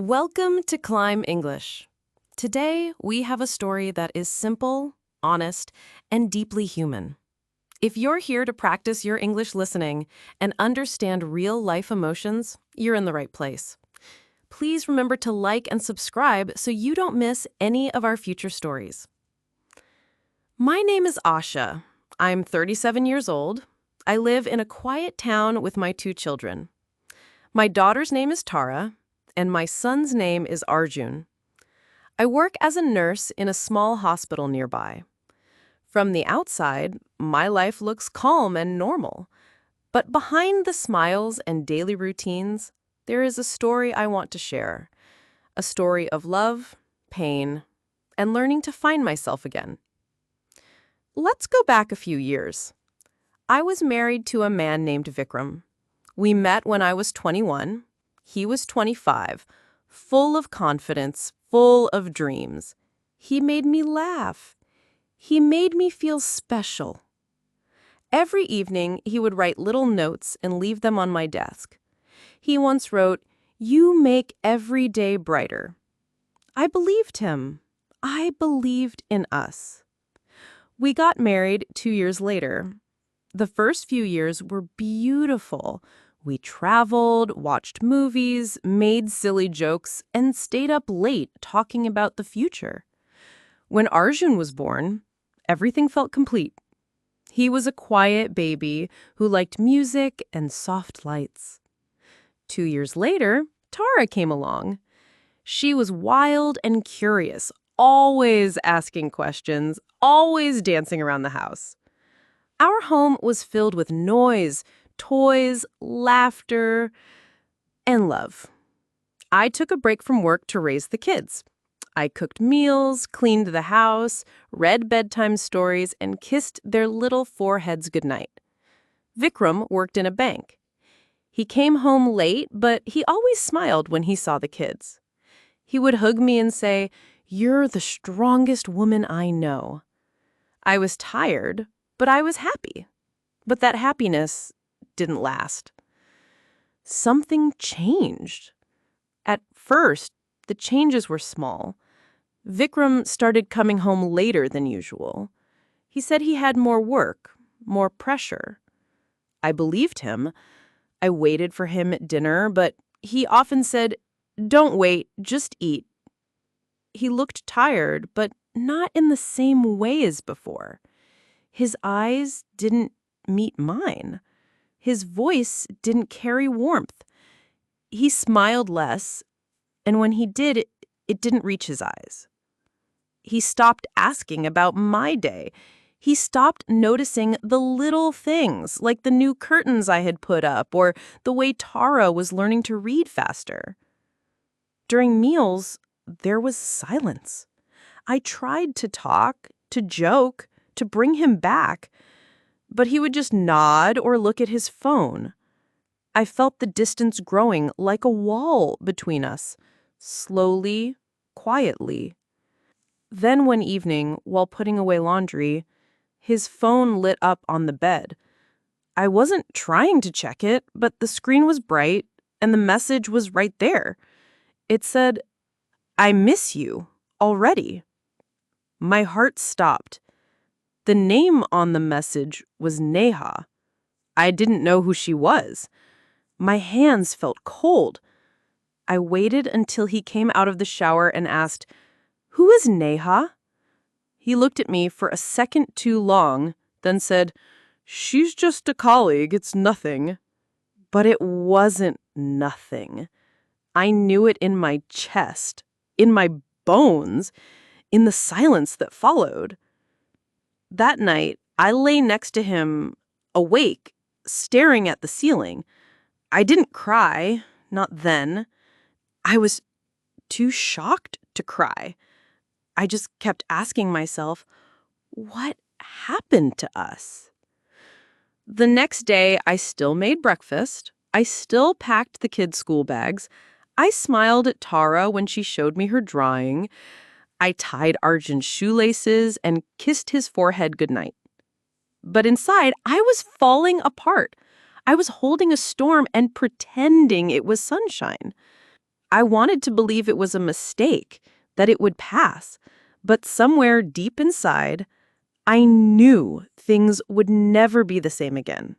Welcome to Climb English. Today, we have a story that is simple, honest, and deeply human. If you're here to practice your English listening and understand real-life emotions, you're in the right place. Please remember to like and subscribe so you don't miss any of our future stories. My name is Asha. I'm 37 years old. I live in a quiet town with my 2 children. My daughter's name is Tara, and my son's name is Arjun. I work as a nurse in a small hospital nearby. From the outside, my life looks calm and normal. But behind the smiles and daily routines, there is a story I want to share. A story of love, pain, and learning to find myself again. Let's go back a few years. I was married to a man named Vikram. We met when I was 21. He was 25, full of confidence, full of dreams. He made me laugh. He made me feel special. Every evening, he would write little notes and leave them on my desk. He once wrote, "You make every day brighter." I believed him. I believed in us. We got married 2 years later. The first few years were beautiful. We traveled, watched movies, made silly jokes, and stayed up late talking about the future. When Arjun was born, everything felt complete. He was a quiet baby who liked music and soft lights. 2 years later, Tara came along. She was wild and curious, always asking questions, always dancing around the house. Our home was filled with noise, toys, laughter, and love. I took a break from work to raise the kids. I cooked meals, cleaned the house, read bedtime stories, and kissed their little foreheads goodnight. Vikram worked in a bank. He came home late, but he always smiled when he saw the kids. He would hug me and say, "You're the strongest woman I know." I was tired, but I was happy. But that happiness didn't last. Something changed. At first, the changes were small. Vikram started coming home later than usual. He said he had more work, more pressure. I believed him. I waited for him at dinner, but he often said, "Don't wait, just eat." He looked tired, but not in the same way as before. His eyes didn't meet mine. His voice didn't carry warmth. He smiled less, and when he did, it didn't reach his eyes. He stopped asking about my day. He stopped noticing the little things, like the new curtains I had put up or the way Tara was learning to read faster. During meals, there was silence. I tried to talk, to joke, to bring him back, but he would just nod or look at his phone. I felt the distance growing like a wall between us, slowly, quietly. Then one evening, while putting away laundry, his phone lit up on the bed. I wasn't trying to check it, but the screen was bright and the message was right there. It said, "I miss you already." My heart stopped. The name on the message was Neha. I didn't know who she was. My hands felt cold. I waited until he came out of the shower and asked, "Who is Neha?" He looked at me for a second too long, then said, "She's just a colleague, it's nothing." But it wasn't nothing. I knew it in my chest, in my bones, in the silence that followed. That night, I lay next to him, awake, staring at the ceiling. I didn't cry, not then. I was too shocked to cry. I just kept asking myself, what happened to us? The next day, I still made breakfast. I still packed the kids' school bags. I smiled at Tara when she showed me her drawing. I tied Arjun's shoelaces and kissed his forehead goodnight. But inside, I was falling apart. I was holding a storm and pretending it was sunshine. I wanted to believe it was a mistake, that it would pass. But somewhere deep inside, I knew things would never be the same again.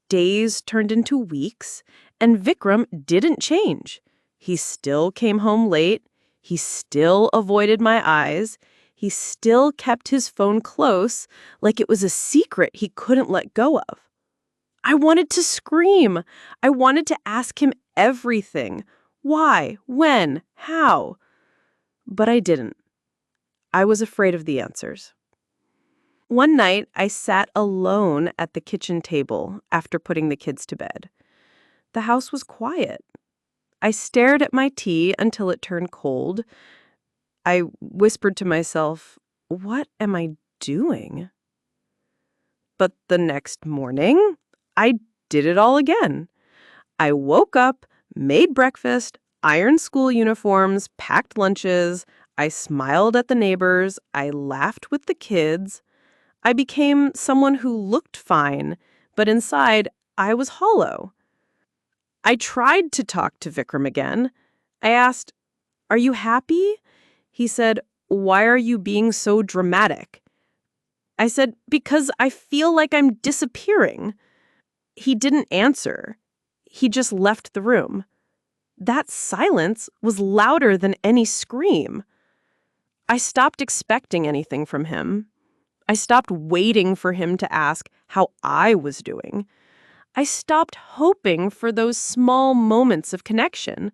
Days turned into weeks, and Vikram didn't change. He still came home late. He still avoided my eyes. He still kept his phone close, like it was a secret he couldn't let go of. I wanted to scream. I wanted to ask him everything. Why? When? How? But I didn't. I was afraid of the answers. One night, I sat alone at the kitchen table after putting the kids to bed. The house was quiet. I stared at my tea until it turned cold. I whispered to myself, "What am I doing?" But the next morning, I did it all again. I woke up, made breakfast, ironed school uniforms, packed lunches. I smiled at the neighbors. I laughed with the kids. I became someone who looked fine, but inside, I was hollow. I tried to talk to Vikram again. I asked, "Are you happy?" He said, "Why are you being so dramatic?" I said, "Because I feel like I'm disappearing." He didn't answer. He just left the room. That silence was louder than any scream. I stopped expecting anything from him. I stopped waiting for him to ask how I was doing. I stopped hoping for those small moments of connection.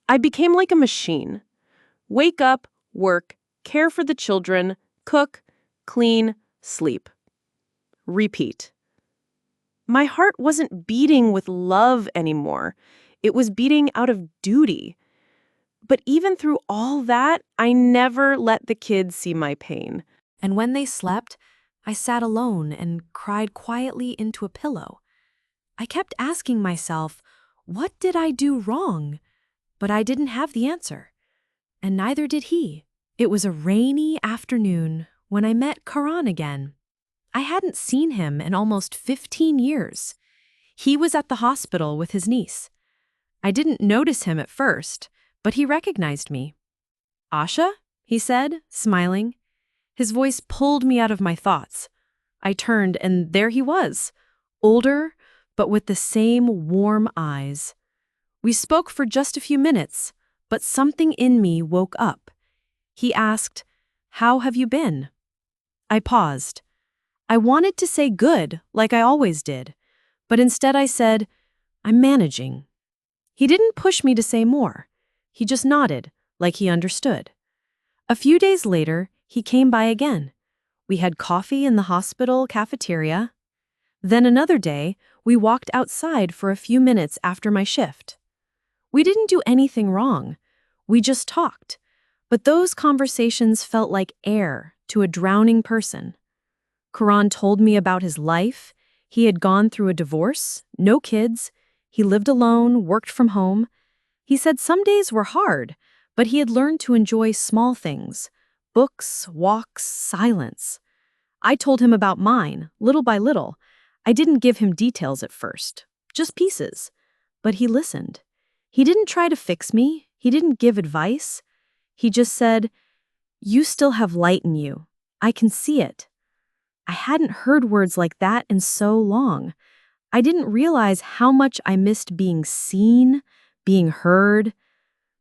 I became like a machine. Wake up, work, care for the children, cook, clean, sleep. Repeat. My heart wasn't beating with love anymore. It was beating out of duty. But even through all that, I never let the kids see my pain. And when they slept, I sat alone and cried quietly into a pillow. I kept asking myself, what did I do wrong? But I didn't have the answer. And neither did he. It was a rainy afternoon when I met Karan again. I hadn't seen him in almost 15 years. He was at the hospital with his niece. I didn't notice him at first, but he recognized me. "Asha?" he said, smiling. His voice pulled me out of my thoughts. I turned, and there he was, older, but with the same warm eyes. We spoke for just a few minutes, but something in me woke up. He asked, "How have you been?" I paused. I wanted to say good, like I always did, but instead I said, "I'm managing." He didn't push me to say more. He just nodded, like he understood. A few days later, he came by again. We had coffee in the hospital cafeteria. Then another day, we walked outside for a few minutes after my shift. We didn't do anything wrong. We just talked. But those conversations felt like air to a drowning person. Karan told me about his life. He had gone through a divorce, no kids. He lived alone, worked from home. He said some days were hard, but he had learned to enjoy small things: books, walks, silence. I told him about mine, little by little. I didn't give him details at first, just pieces. But he listened. He didn't try to fix me. He didn't give advice. He just said, "You still have light in you. I can see it." I hadn't heard words like that in so long. I didn't realize how much I missed being seen, being heard.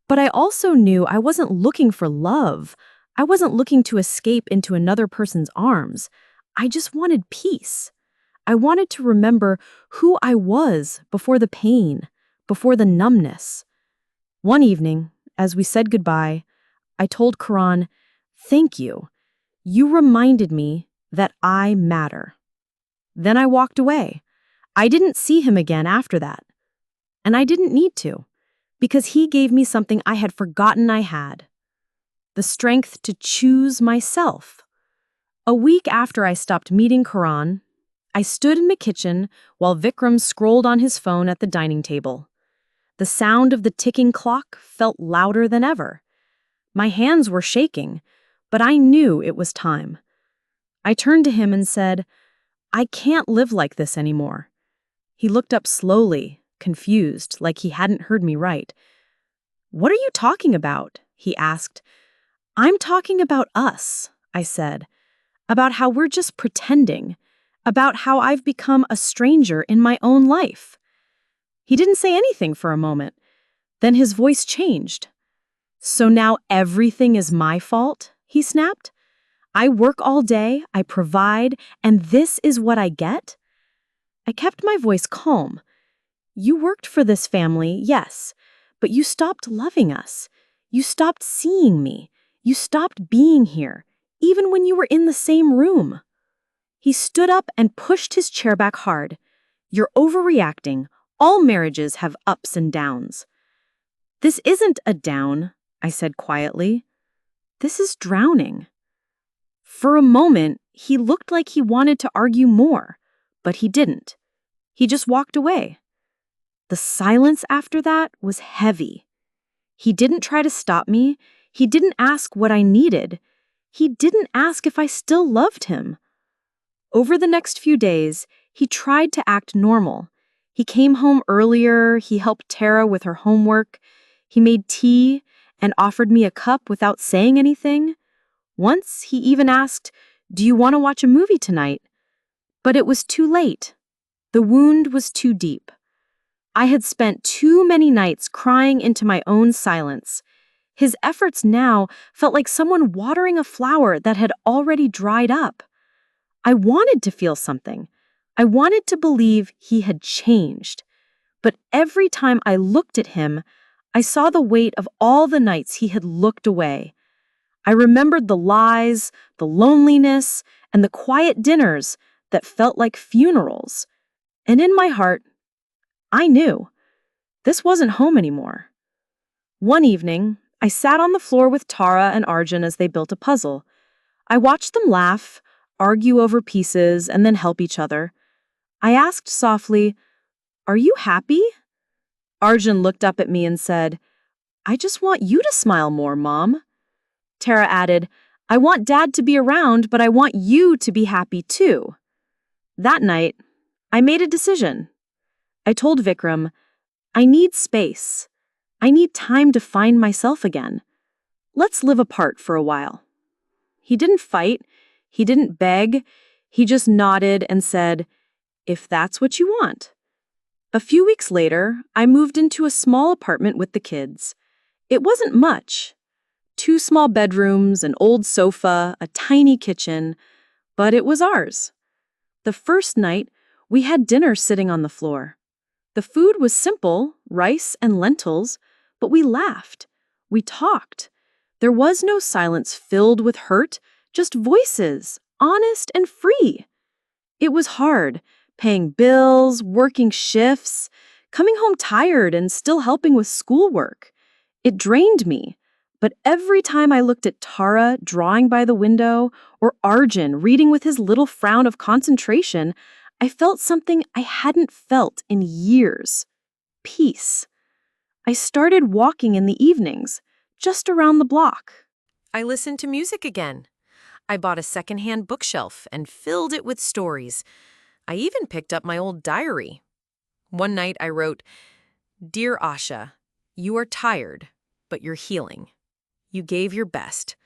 But I also knew I wasn't looking for love. I wasn't looking to escape into another person's arms. I just wanted peace. I wanted to remember who I was before the pain, before the numbness. One evening, as we said goodbye, I told Karan, "Thank you. You reminded me that I matter." Then I walked away. I didn't see him again after that. And I didn't need to, because he gave me something I had forgotten I had: the strength to choose myself. A week after I stopped meeting Karan, I stood in the kitchen while Vikram scrolled on his phone at the dining table. The sound of the ticking clock felt louder than ever. My hands were shaking, but I knew it was time. I turned to him and said, "I can't live like this anymore." He looked up slowly, confused, like he hadn't heard me right. "What are you talking about?" he asked. "I'm talking about us," I said. "About how we're just pretending. About how I've become a stranger in my own life." He didn't say anything for a moment. Then his voice changed. "So now everything is my fault?" he snapped. "I work all day, I provide, and this is what I get?" I kept my voice calm. "You worked for this family, yes, but you stopped loving us. You stopped seeing me. You stopped being here, even when you were in the same room." He stood up and pushed his chair back hard. "You're overreacting. All marriages have ups and downs." "This isn't a down," I said quietly. "This is drowning." For a moment, he looked like he wanted to argue more, but he didn't. He just walked away. The silence after that was heavy. He didn't try to stop me. He didn't ask what I needed. He didn't ask if I still loved him. Over the next few days, he tried to act normal. He came home earlier, he helped Tara with her homework, he made tea and offered me a cup without saying anything. Once, he even asked, "Do you want to watch a movie tonight?" But it was too late. The wound was too deep. I had spent too many nights crying into my own silence. His efforts now felt like someone watering a flower that had already dried up. I wanted to feel something. I wanted to believe he had changed. But every time I looked at him, I saw the weight of all the nights he had looked away. I remembered the lies, the loneliness, and the quiet dinners that felt like funerals. And in my heart, I knew this wasn't home anymore. One evening, I sat on the floor with Tara and Arjun as they built a puzzle. I watched them laugh, argue over pieces, and then help each other. I asked softly, "Are you happy?" Arjun looked up at me and said, "I just want you to smile more, Mom." Tara added, "I want Dad to be around, but I want you to be happy too." That night, I made a decision. I told Vikram, "I need space. I need time to find myself again. Let's live apart for a while." He didn't fight. He didn't beg. He just nodded and said, "If that's what you want." A few weeks later, I moved into a small apartment with the kids. It wasn't much. 2 small bedrooms, an old sofa, a tiny kitchen, but it was ours. The first night, we had dinner sitting on the floor. The food was simple, rice and lentils, but we laughed. We talked. There was no silence filled with hurt, just voices, honest and free. It was hard, paying bills, working shifts, coming home tired and still helping with schoolwork. It drained me. But every time I looked at Tara drawing by the window or Arjun reading with his little frown of concentration, I felt something I hadn't felt in years. Peace. I started walking in the evenings, just around the block. I listened to music again. I bought a secondhand bookshelf and filled it with stories. I even picked up my old diary. One night I wrote, "Dear Asha, you are tired, but you're healing. You gave your best.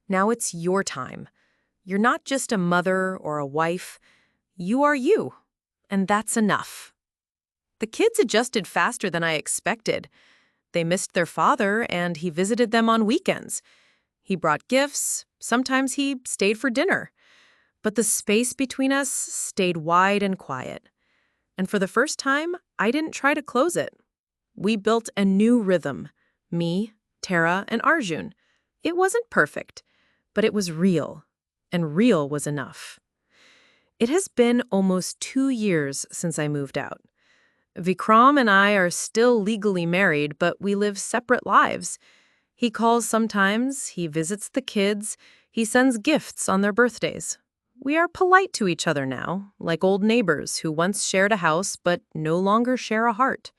Now it's your time. You're not just a mother or a wife. You are you, and that's enough." The kids adjusted faster than I expected. They missed their father, and he visited them on weekends. He brought gifts. Sometimes he stayed for dinner. But the space between us stayed wide and quiet. And for the first time, I didn't try to close it. We built a new rhythm. Me, Tara, and Arjun. It wasn't perfect, but it was real. And real was enough. It has been almost 2 years since I moved out. Vikram and I are still legally married, but we live separate lives. He calls sometimes, he visits the kids, he sends gifts on their birthdays. We are polite to each other now, like old neighbors who once shared a house but no longer share a heart.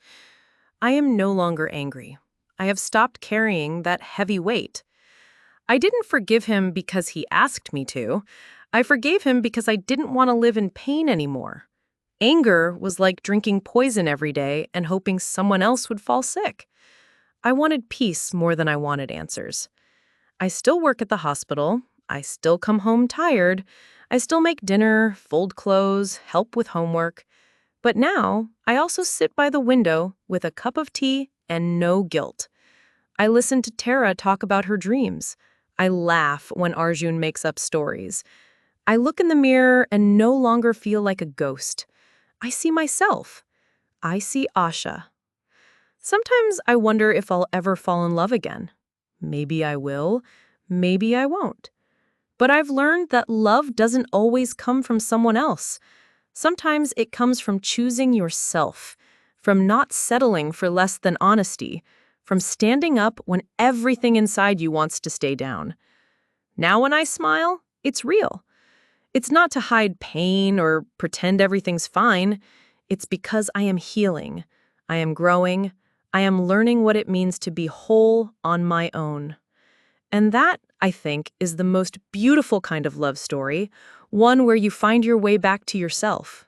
I am no longer angry. I have stopped carrying that heavy weight. I didn't forgive him because he asked me to. I forgave him because I didn't want to live in pain anymore. Anger was like drinking poison every day and hoping someone else would fall sick. I wanted peace more than I wanted answers. I still work at the hospital. I still come home tired. I still make dinner, fold clothes, help with homework. But now, I also sit by the window with a cup of tea and no guilt. I listen to Tara talk about her dreams. I laugh when Arjun makes up stories. I look in the mirror and no longer feel like a ghost. I see myself. I see Asha. Sometimes I wonder if I'll ever fall in love again. Maybe I will, maybe I won't. But I've learned that love doesn't always come from someone else. Sometimes it comes from choosing yourself, from not settling for less than honesty, from standing up when everything inside you wants to stay down. Now when I smile, it's real. It's not to hide pain or pretend everything's fine. It's because I am healing. I am growing. I am learning what it means to be whole on my own. And that, I think, is the most beautiful kind of love story, one where you find your way back to yourself.